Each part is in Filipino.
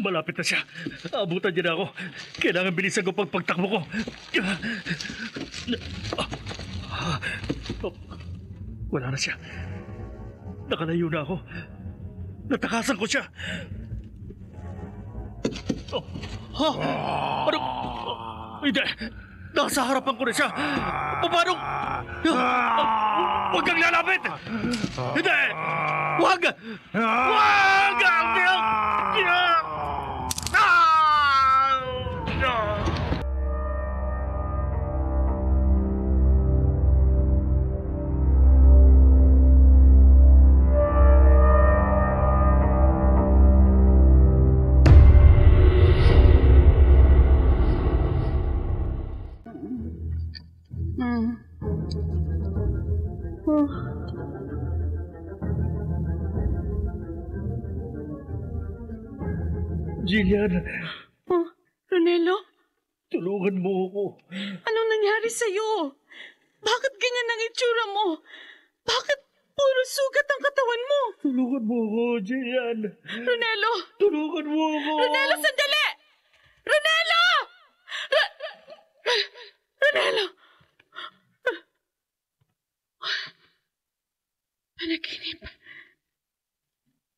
Malapit na siya. Abutan niya na ako. Kailangan bilisan ko pagtakbo ko. Wala na siya. Nakalayo na ako. Natakasan ko siya. Ano? Hindi. Nasa harapan ko na siya. Paano? Huwag kang lalapit! Hindi! Huwag! Huwag! Jillian. Oh, Ronelo? Tulungan mo ako. Anong nangyari sa'yo? Bakit ganyan ang itsura mo? Bakit puro sugat ang katawan mo? Tulungan mo ako, Jillian. Ronelo! Tulungan mo ako. Ronelo, sandali! Ronelo! Ronelo! Panaginip.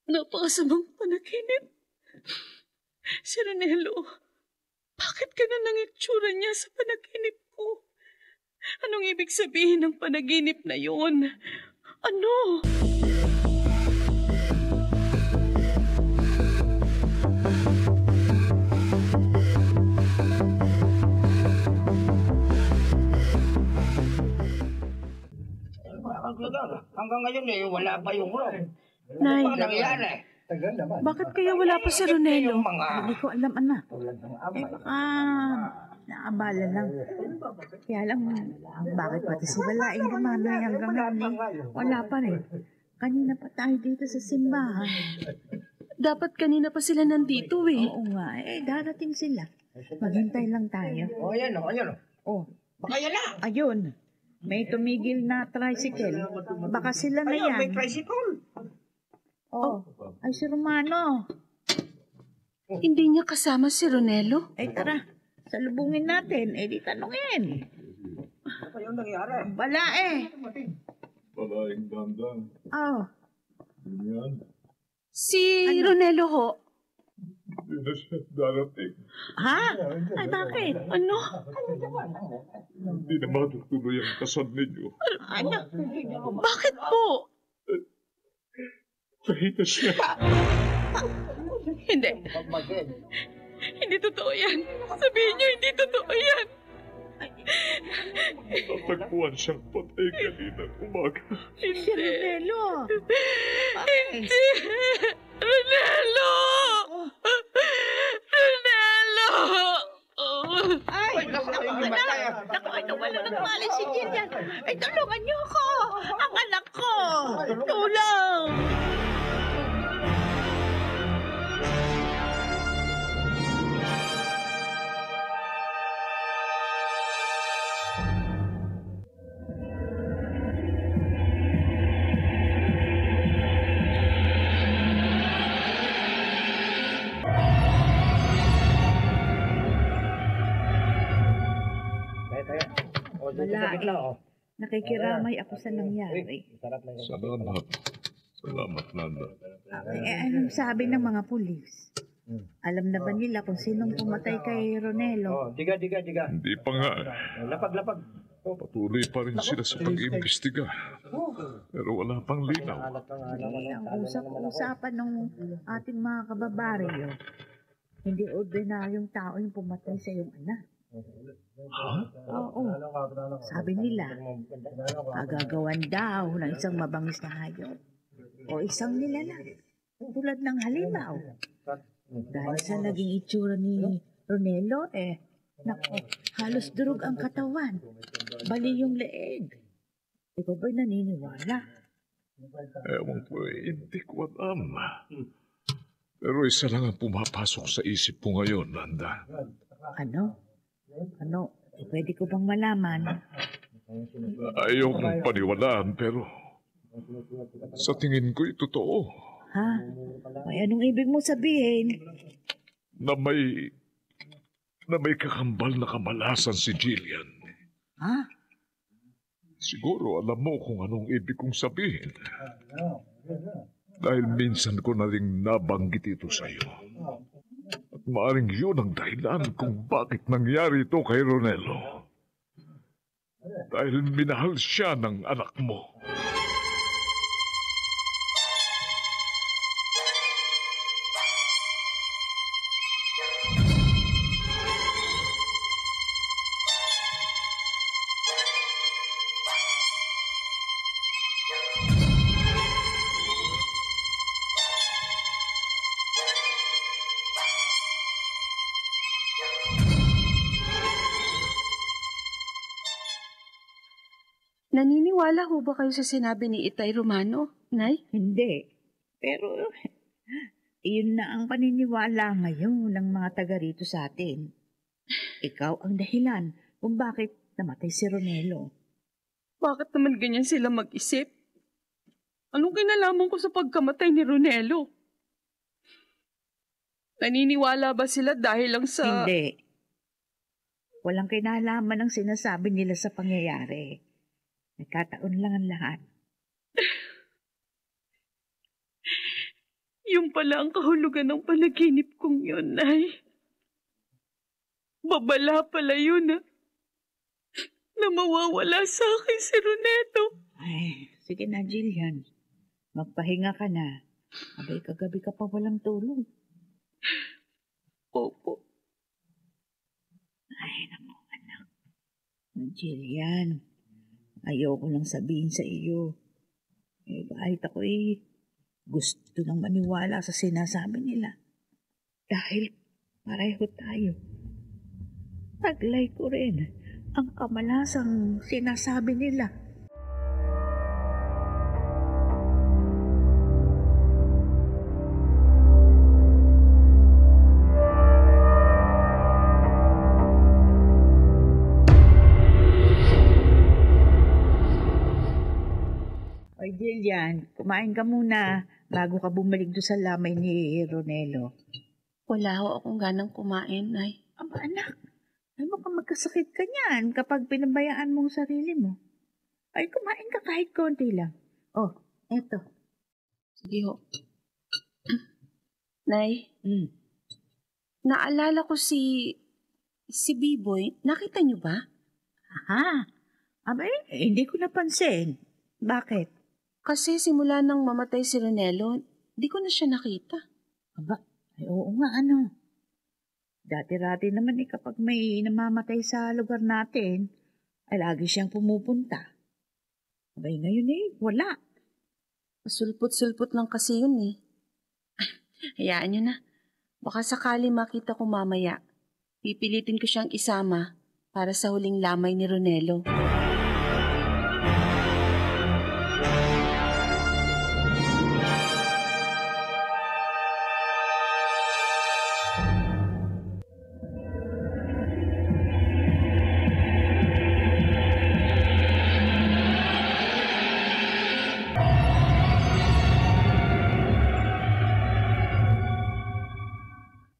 Napakasamang panaginip. Si Ronelo, bakit ganun ang itsura niya sa panaginip ko? Anong ibig sabihin ng panaginip na yun? Ano? Hanggang ngayon wala pa yung Nay, ano nangyari? bakit kaya wala pa si Ronelo? Hindi ko alam, anak. Naabala lang. Kaya lang, bakit pati si Walaing Romano'y hanggang ngayon wala pa rin. Kanina pa tayo dito sa simbahan. Dapat kanina pa sila nandito eh. Oo nga, darating sila. Maghintay lang tayo. Ayan Oh, baka yan na. ayun. May tumigil na tricycle. Baka sila na yan. May tricycle. Oh, ay si Romano. Hindi niya kasama si Ronelo? Tara, salubungin natin. Di tanungin. Ano yung nangyari? Wala Malaing dandan. Oh. Yan. Si Ronelo ho? Hindi na siya darating. Ha? Ay, bakit? Ano? Hindi na matutuloy ang kasal ninyo. Ano? Bakit po? Kahit na siya. Hindi. Hindi totoo yan. Sabihin niyo, hindi totoo yan. Natagpuan siyang patay kanina umaga. Si Ronelo. Hindi. Ronelo! Ronelo! Ay, naku, wala nang mali si Jillian. Tulungan niyo ako. Ang anak ko. Tulong. Wala nakikiramay ako sa nangyari. Salamat, Nanda. Anong sabi ng mga pulis? Alam na ba nila kung sinong pumatay kay Ronelo? Diga. Hindi pa nga. Lapag. Patuloy pa rin sila sa pag-iimbestiga. Pero wala pang linaw. Ang usap-usapan ng ating mga kababaryo, hindi ordinaryong tao yung pumatay sa iyong anak. Ha? Oo. Sabi nila, agagawan daw ng isang mabangis na hayop o isang nilalang tulad ng halimaw. Dahil sa naging itsura ni Ronelo, nako, halos durog ang katawan, bali yung leeg. Ikaw ba'y naniniwala? Ewan ko hindi ko alam. Pero isa lang ang pumapasok sa isip ko ngayon, Nanda. Ano? Pwede ko bang malaman? Ayaw kong paniwalaan, pero sa tingin ko ito totoo. Ha? Ay, anong ibig mo sabihin? na may kakambal na kamalasan si Jillian. Ha? Siguro alam mo kung anong ibig kong sabihin. Dahil minsan ko na rin nabanggit ito sa iyo. At maaring yun ang dahilan kung bakit nangyari ito kay Ronelo. Dahil minahal siya ng anak mo. Naniniwala ho ba kayo sa sinabi ni Itay Romano, Nay? Hindi. Pero, iyon na ang paniniwala ngayon ng mga taga rito sa atin. Ikaw ang dahilan kung bakit namatay si Ronelo. Bakit naman ganyan sila mag-isip? Anong kinalaman ko sa pagkamatay ni Ronelo? Naniniwala ba sila dahil lang sa... Hindi. Walang kinalaman ang sinasabi nila sa pangyayari. Nagkataon lang ang lahat. Yung pala ang kahulugan ng panaginip kong yun, Nay. Babala pala yun, na mawawala sa akin si Ronelo. Ay, sige na, Jillian. Magpahinga ka na. Abay, kagabi ka pa walang tulog. Opo. Ay, naku, anak. Jillian, ayoko lang sabihin sa iyo. Kahit ako gusto nang maniwala sa sinasabi nila. Dahil pareho tayo. Taglay ko rin ang kamalasang sinasabi nila. Oy, Jillian, kumain ka muna bago ka bumalik doon sa lamay ni Ronelo. Wala ho akong ganang kumain, Nay. Aba, anak, ay baka magkasakit ka niyan kapag pinabayaan mo ang sarili mo. Ay, kumain ka kahit konti lang. Oh, eto. Sige ho. Nay, naalala ko si Biboy. Nakita niyo ba? Aha, abay, hindi ko napansin. Bakit? Kasi simula nang mamatay si Ronelo, di ko na siya nakita. Aba, ay oo nga ano. Dati-rati naman kapag may namamatay sa lugar natin, ay lagi siyang pumupunta. Abay ngayon wala. Sulpot-sulpot lang kasi yun Hayaan niyo na. Baka sakali makita ko mamaya. Pipilitin ko siyang isama para sa huling lamay ni Ronelo.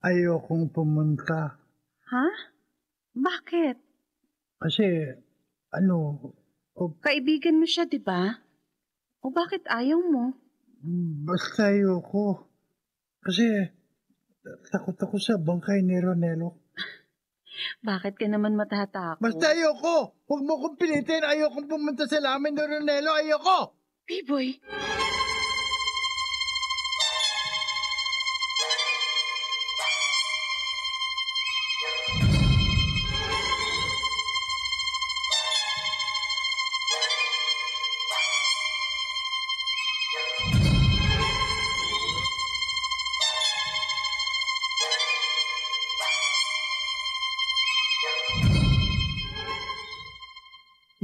Ayokong pumunta. Ha? Bakit? Kasi, Kaibigan mo siya, di ba? O bakit ayaw mo? basta ayoko. Kasi, takot ako sa bangkay ni Ronelo. Bakit ka naman matatakot? Basta ayoko! Huwag mo kong pilitin. Ayokong pumunta sa lamin ni Ronelo. Ayoko! Biboy!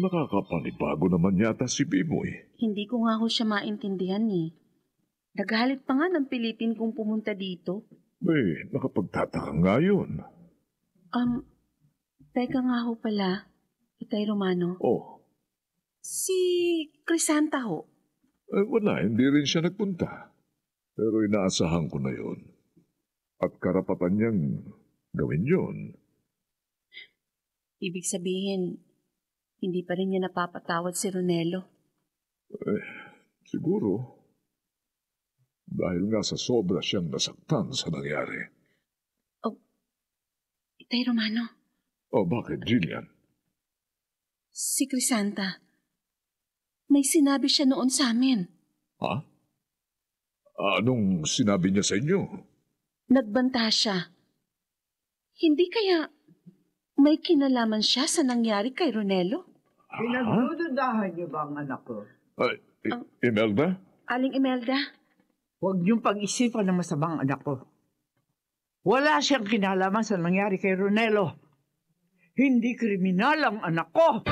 Nakakapanibago naman yata si Biboy. Hindi ko nga ho siya maintindihan Naghalit pa nga ng pilitin kong pumunta dito. Nakapagtataka nga yun. Teka nga ho pala, Itay Romano. Oh, Si Crisanta ho. wala, hindi rin siya nagpunta. Pero inaasahan ko na yun. At karapatan niyang gawin yun. Ibig sabihin, hindi pa rin niya napapatawad si Ronelo. Siguro. Dahil nga sa sobra siyang nasaktan sa nangyari. Itay Romano, O bakit, Jillian? si Crisanta, may sinabi siya noon sa amin. Ha? Anong sinabi niya sa inyo? Nagbanta siya. Hindi kaya may kinalaman siya sa nangyari kay Ronelo? Pinagdududahan niyo ba ang anak ko? Imelda? Aling Imelda? Huwag niyong pag-isipan ng masamang anak ko. Wala siyang kinalaman sa nangyari kay Ronelo. Hindi kriminal ang anak ko.